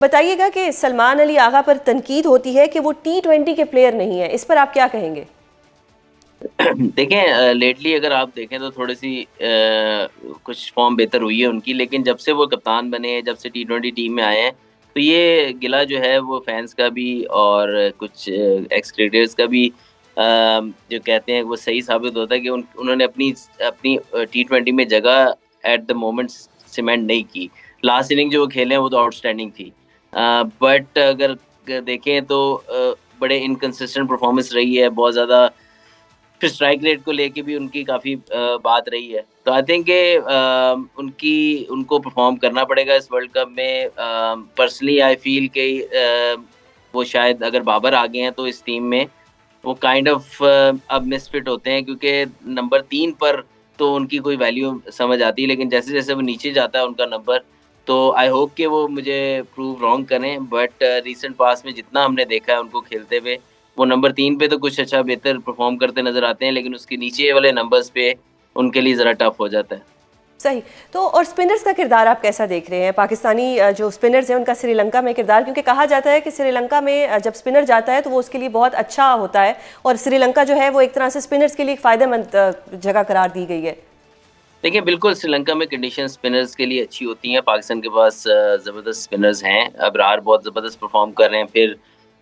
बताइएगा कि सलमान अली आगा पर तनकीद होती है कि वो T20 के प्लेयर नहीं है, इस पर आप क्या कहेंगे? देखें, लेटली अगर आप देखें तो थोड़ी सी कुछ फॉर्म बेहतर हुई है उनकी, लेकिन जब से वो कप्तान बने हैं, जब से T20 टीम में आए हैं, तो ये गिला जो है वो फैंस का भी और कुछ एक्स क्रिकेटर्स का भी जो कहते हैं वो सही साबित होता है कि उन्होंने अपनी अपनी T20 में जगह एट द मोमेंट सीमेंट नहीं की। लास्ट इनिंग जो वो खेले हैं वो तो आउटस्टैंडिंग थी, बट अगर देखें तो बड़े इनकंसिस्टेंट परफॉर्मेंस रही है बहुत ज़्यादा। फिर स्ट्राइक रेट को लेके भी उनकी काफ़ी बात रही है। तो आई थिंक कि उनको परफ़ॉर्म करना पड़ेगा इस वर्ल्ड कप में। पर्सनली आई फ़ील कि वो शायद अगर बाबर आ गए हैं तो इस टीम में वो काइंड ऑफ अब मिसफिट होते हैं, क्योंकि नंबर 3 पर तो उनकी कोई वैल्यू समझ आती है, लेकिन जैसे-जैसे वो नीचे जाता है उनका नंबर, तो आई होप कि वो मुझे प्रूव रॉन्ग करें। बट रीसेंट पास्ट में जितना हमने देखा है उनको खेलते हुए, वो नंबर 3 पे तो कुछ अच्छा बेहतर परफ़ॉर्म करते नज़र आते हैं, लेकिन उसके नीचे वाले नंबर्स पे उनके लिए ज़रा टफ़ हो जाता है। सही। तो और स्पिनर्स का किरदार आप कैसा देख रहे हैं? पाकिस्तानी जो स्पिनर्स हैं उनका श्रीलंका में किरदार, क्योंकि कहा जाता है कि श्रीलंका में जब स्पिनर जाता है तो वो उसके लिए बहुत अच्छा होता है, और श्रीलंका जो है वो एक तरह से स्पिनर्स के लिए एक फ़ायदेमंद जगह करार दी गई है। देखिए, बिल्कुल श्रीलंका में कंडीशन स्पिनर्स के लिए अच्छी होती हैं। पाकिस्तान के पास ज़बरदस्त स्पिनर्स हैं। अबरार बहुत ज़बरदस्त परफ़ॉर्म कर रहे हैं। फिर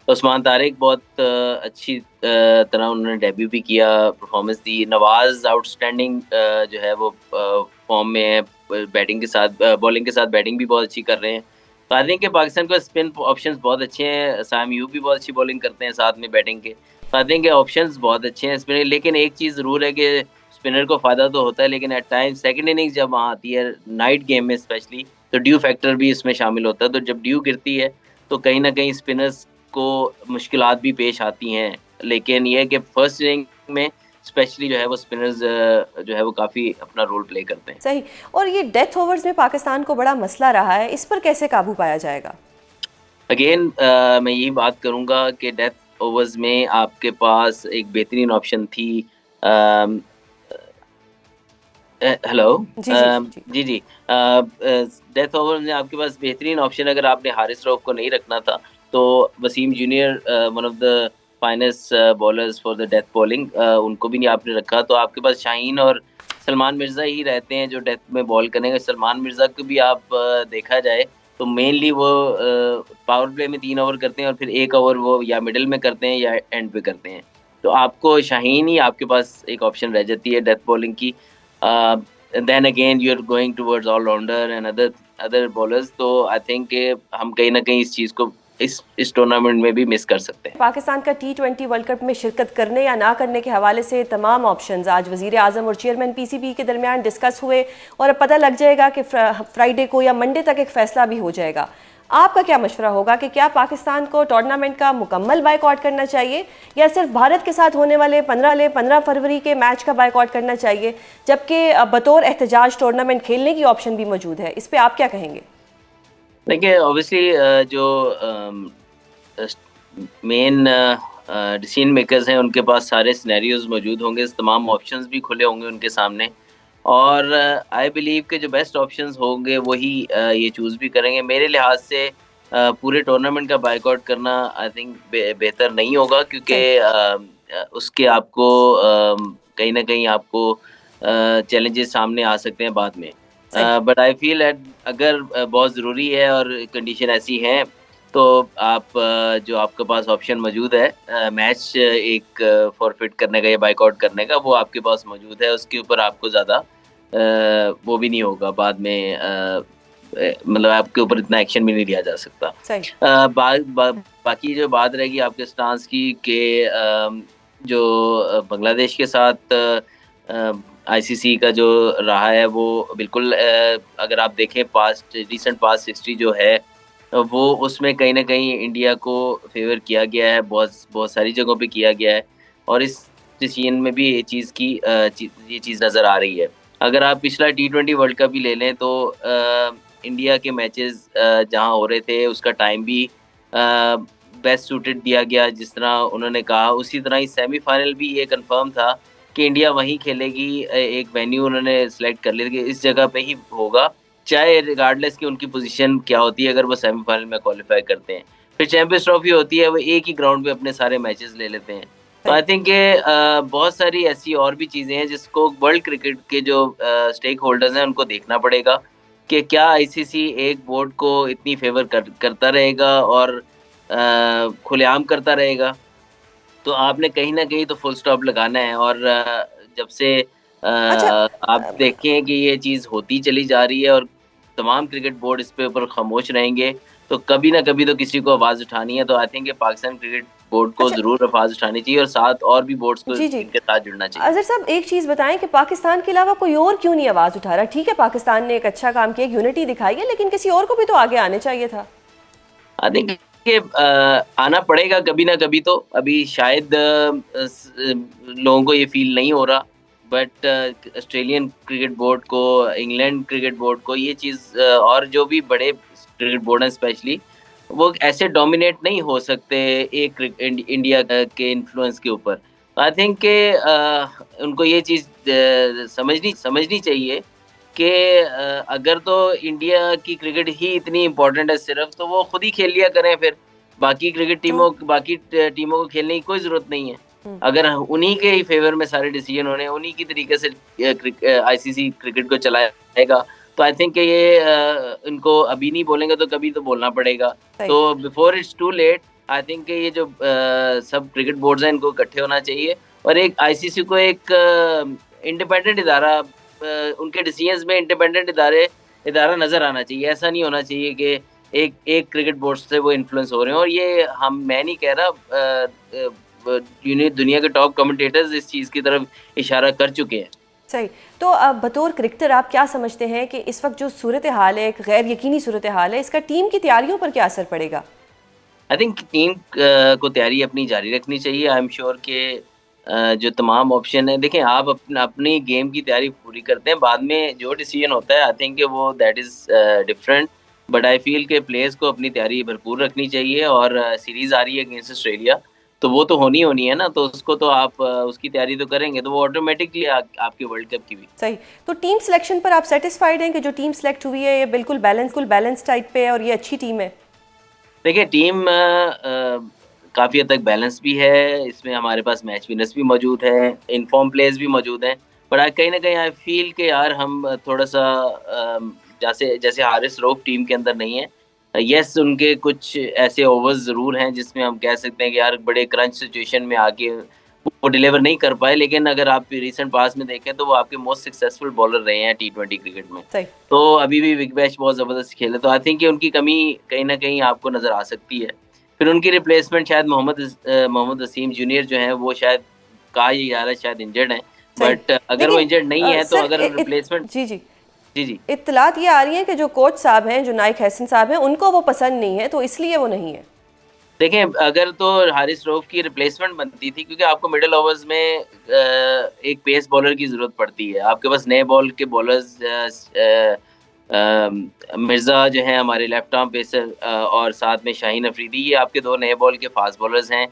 उस्मान तारिक बहुत अच्छी तरह उन्होंने डेब्यू भी किया, परफ़ॉर्मेंस दी। नवाज़ आउटस्टैंडिंग जो है वो फ़ॉर्म में है। बैटिंग के साथ बॉलिंग के साथ बैटिंग भी बहुत अच्छी कर रहे हैं। तो आई थिंक कि पाकिस्तान के पास स्पिन ऑप्शंस बहुत अच्छे हैं। साम अयूब भी बहुत अच्छी बॉलिंग करते हैं साथ में बैटिंग के। तो आई थिंक कि ऑप्शंस बहुत अच्छे हैं स्पिनर, लेकिन एक चीज़ ज़रूर है कि स्पिनर को फ़ायदा तो होता है, लेकिन एट टाइम्स सेकंड इनिंग्स जब वहाँ आती है, नाइट गेम में स्पेशली, तो ड्यू फैक्टर भी इसमें शामिल होता है। तो जब ड्यू गिरती है, तो कहीं न कहीं स्पिनर्स को मुश्किलात भी पेश आती हैं। लेकिन ये है कि फर्स्ट इनिंग में स्पेशली जो है वो स्पिनर्स जो है वो काफ़ी अपना रोल प्ले करते हैं। सही। और ये डेथ ओवर्स में पाकिस्तान को बड़ा मसला रहा है, इस पर कैसे काबू पाया जाएगा? अगेन मैं यही बात करूँगा कि डेथ ओवर्स में आपके पास एक बेहतरीन ऑप्शन थी। अम हेलो। जी, जी, जी। जी, जी। डेथ ओवर में आपके पास बेहतरीन ऑप्शन, अगर आपने हारिस रऊफ को नहीं रखना था, तो Wasim junior one of the finest bowlers for the death bowling, उनको भी नहीं आपने रखा, तो आपके पास शाहीन और सलमान मिर्ज़ा ही रहते हैं जो डेथ में बॉल करेंगे। सलमान मिर्ज़ा को भी आप देखा जाए तो मेनली वो पावर प्ले में 3 ओवर करते हैं और फिर 1 ओवर वो या मिडल में करते हैं या एंड पे करते हैं। तो आपको शाहीन ही आपके पास एक ऑप्शन रह जाती है डेथ बॉलिंग की। Uh, then again you're going towards all rounder and other bowlers, तो आई थिंक कि हम कहीं ना कहीं इस चीज़ को इस टूर्नामेंट में भी मिस कर सकते हैं। पाकिस्तान का T20 वर्ल्ड कप में शिरकत करने या ना करने के हवाले से तमाम ऑप्शंस आज वज़ीर आज़म और चेयरमैन PCB के दरमियान डिस्कस हुए, और अब पता लग जाएगा कि फ्राइडे को या मंडे तक एक फ़ैसला भी हो जाएगा। आपका क्या मशवरा होगा कि क्या पाकिस्तान को टूर्नामेंट का मुकम्मल बाइकआउट करना चाहिए, या सिर्फ भारत के साथ होने वाले 15 फरवरी के मैच का बाइकआउट करना चाहिए, जबकि बतौर एहतजाज टूर्नामेंट खेलने की ऑप्शन भी मौजूद है? इस पर आप क्या कहेंगे? देखिए, ऑब्वियसली जो मेन डिसीजन मेकर्स हैं उनके पास सारे सिनेरियोज मौजूद होंगे, तमाम ऑप्शंस भी खुले होंगे उनके सामने, और आई बिलीव के जो बेस्ट ऑप्शंस होंगे वही ये चूज़ भी करेंगे। मेरे लिहाज से पूरे टूर्नामेंट का बायकॉट करना आई थिंक बेहतर नहीं होगा, क्योंकि सही। उसके आपको कहीं न कहीं आपको चैलेंजेस सामने आ सकते हैं बाद में। सही। बट आई फील दैट अगर बहुत ज़रूरी है और कंडीशन ऐसी है, तो आप जो आपके पास ऑप्शन मौजूद है मैच एक फॉरफिट करने का या बायकॉट करने का, वो आपके पास मौजूद है। उसके ऊपर आपको ज़्यादा वो भी नहीं होगा बाद में, मतलब आपके ऊपर इतना एक्शन भी नहीं लिया जा सकता। सही। बाकी जो बात रहेगी आपके स्टांस की कि जो बांग्लादेश के साथ आईसीसी का जो रहा है वो बिल्कुल, अगर आप देखें पास्ट रीसेंट पास्ट हिस्ट्री जो है, वो उसमें कहीं न कहीं इंडिया को फ़ेवर किया गया है, बहुत बहुत सारी जगहों पे किया गया है, और इस डिसीजन में भी ये चीज़ नज़र आ रही है। अगर आप पिछला T20 वर्ल्ड कप भी ले लें, तो इंडिया के मैचेस जहाँ हो रहे थे उसका टाइम भी बेस्ट सूटेड दिया गया, जिस तरह उन्होंने कहा उसी तरह ही सेमीफाइनल भी ये कंफर्म था कि इंडिया वहीं खेलेगी। एक वेन्यू उन्होंने सेलेक्ट कर लिया कि इस जगह पे ही होगा, चाहे रिगार्डलेस कि उनकी पोजीशन क्या होती है, अगर वो सेमीफाइनल में क्वालिफाई करते हैं। फिर चैंपियंस ट्रॉफी होती है, वो एक ही ग्राउंड पे अपने सारे मैचेस ले लेते हैं। तो सही। आई थिंक बहुत सारी ऐसी और भी चीज़ें हैं जिसको वर्ल्ड क्रिकेट के जो स्टेक होल्डर्स हैं उनको देखना पड़ेगा कि क्या आईसीसी एक बोर्ड को इतनी फेवर करता रहेगा और खुलेआम करता रहेगा। तो आपने कहीं न कहीं तो फुल स्टॉप लगाना है। और जब से अच्छा, आप देखें कि ये चीज़ होती चली जा रही है और तमाम क्रिकेट बोर्ड इस पे ऊपर खामोश रहेंगे, तो कभी ना कभी तो किसी को आवाज़ उठानी है। तो आई थिंक ये पाकिस्तान क्रिकेट बोर्ड को अच्छा। ज़रूर आवाज़ उठानी चाहिए और साथ और भी बोर्ड्स को जी, जी। इनके साथ जुड़ना चाहिए। अज़हर साहब, एक चीज़ बताएं कि पाकिस्तान के अलावा कोई और क्यों नहीं आवाज़ उठा रहा? ठीक है, पाकिस्तान ने एक अच्छा काम किया, एक यूनिटी दिखाई है, लेकिन किसी और को भी तो आगे आने चाहिए था। आई थिंक कि आना पड़ेगा कभी ना कभी तो। अभी शायद लोगों को ये फ़ील नहीं हो रहा, बट ऑस्ट्रेलियन क्रिकेट बोर्ड को, इंग्लैंड क्रिकेट बोर्ड को ये चीज़ और जो भी बड़े क्रिकेट बोर्ड हैं स्पेशली, वो ऐसे डोमिनेट नहीं हो सकते एक इंडिया के इन्फ्लुएंस के ऊपर। आई थिंक कि उनको ये चीज़ समझनी समझनी चाहिए कि अगर तो इंडिया की क्रिकेट ही इतनी इम्पोर्टेंट है सिर्फ, तो वो खुद ही खेल लिया करें फिर। ट्रू। बाकी टीमों को खेलने की कोई ज़रूरत नहीं है। हुँ। अगर उन्हीं के ही फ़ेवर में सारे डिसीजन होने, उन्हीं की तरीके से आईसीसी क्रिकेट को चलाएगा, तो आई थिंक कि ये इनको अभी नहीं बोलेंगे तो कभी तो बोलना पड़ेगा। सही। तो before it's too late, I think कि ये जो सब क्रिकेट बोर्ड्स हैं इनको इकट्ठे होना चाहिए और एक आईसीसी को एक इंडिपेंडेंट इदारा, उनके डिसीजंस में इंडिपेंडेंट इदारा नज़र आना चाहिए। ऐसा नहीं होना चाहिए कि एक एक क्रिकेट बोर्ड से वो इन्फ्लुएंस हो रहे हैं। और ये मैं नहीं कह रहा, दुनिया के टॉप कमेंटेटर्स इस चीज़ की तरफ इशारा कर चुके हैं। सही। तो बतौर क्रिकेटर आप क्या समझते हैं कि इस वक्त जो सूरत हाल है, एक गैर यकीनी सूरत हाल है, इसका टीम की तैयारियों पर क्या असर पड़ेगा? आई थिंक टीम को तैयारी अपनी जारी रखनी चाहिए। आई एम श्योर कि जो तमाम ऑप्शन है, देखें आप अपनी गेम की तैयारी पूरी करते हैं, बाद में जो डिसीजन होता है आई थिंक वो that is different. But I feel के प्लेयर्स को अपनी तैयारी भरपूर रखनी चाहिए। और सीरीज़ आ रही है अगेंस्ट ऑस्ट्रेलिया, तो वो तो होनी होनी है ना, तो उसको तो आप उसकी तैयारी तो करेंगे, तो वो ऑटोमेटिकली आपके वर्ल्ड कप की भी। सही। तो टीम सिलेक्शन पर आप सेटिस्फाइड हैं कि जो टीम सेलेक्ट हुई है ये बिल्कुल बैलेंस टाइप पे है और ये अच्छी टीम है? देखिए टीम काफ़ी हद तक बैलेंस भी है, इसमें हमारे पास मैच विनर्स भी मौजूद हैं, इनफॉर्म प्लेयर्स भी मौजूद हैं। बट कहीं न कहीं आई फ़ील कि यार हम थोड़ा-सा जैसे जैसे हारिस रऊफ़ टीम के अंदर नहीं है। येस, उनके कुछ ऐसे ओवर्स ज़रूर हैं जिसमें हम कह सकते हैं कि यार बड़े क्रंच सिचुएशन में आके वो डिलीवर नहीं कर पाए, लेकिन अगर आप रिसेंट पास्ट में देखें तो वो आपके मोस्ट सक्सेसफुल बॉलर रहे हैं टी20 क्रिकेट में। सही। तो अभी भी बिग बैश बहुत ज़बरदस्त खेले, तो आई थिंक कि उनकी कमी कहीं न कहीं आपको नज़र आ सकती है। फिर उनकी रिप्लेसमेंट शायद मोहम्मद वसीम जूनियर जो हैं, वो शायद कहा ये जा रहा है शायद इंजर्ड हैं। सही। बट अगर वो लेकिन इंजर्ड नहीं है तो सर, अगर रिप्लेसमेंट। जी, जी। जी, जी। इत्तलात ये आ रही हैं कि जो कोच साहब हैं, जो नाइक हसन साहब हैं, उनको वो पसंद नहीं है, तो इसलिए वो नहीं है। देखें, अगर तो हारिस रऊफ़ की रिप्लेसमेंट बनती थी, क्योंकि आपको मिडल ओवर्स में एक पेस बॉलर की ज़रूरत पड़ती है। आपके पास नए बॉल के बॉलर्स मिर्ज़ा जो हैं हमारे लेफ्ट आर्म पेसर, और साथ में शाहीन अफरीदी, ये आपके 2 नए बॉल के फास्ट बॉलर्स हैं।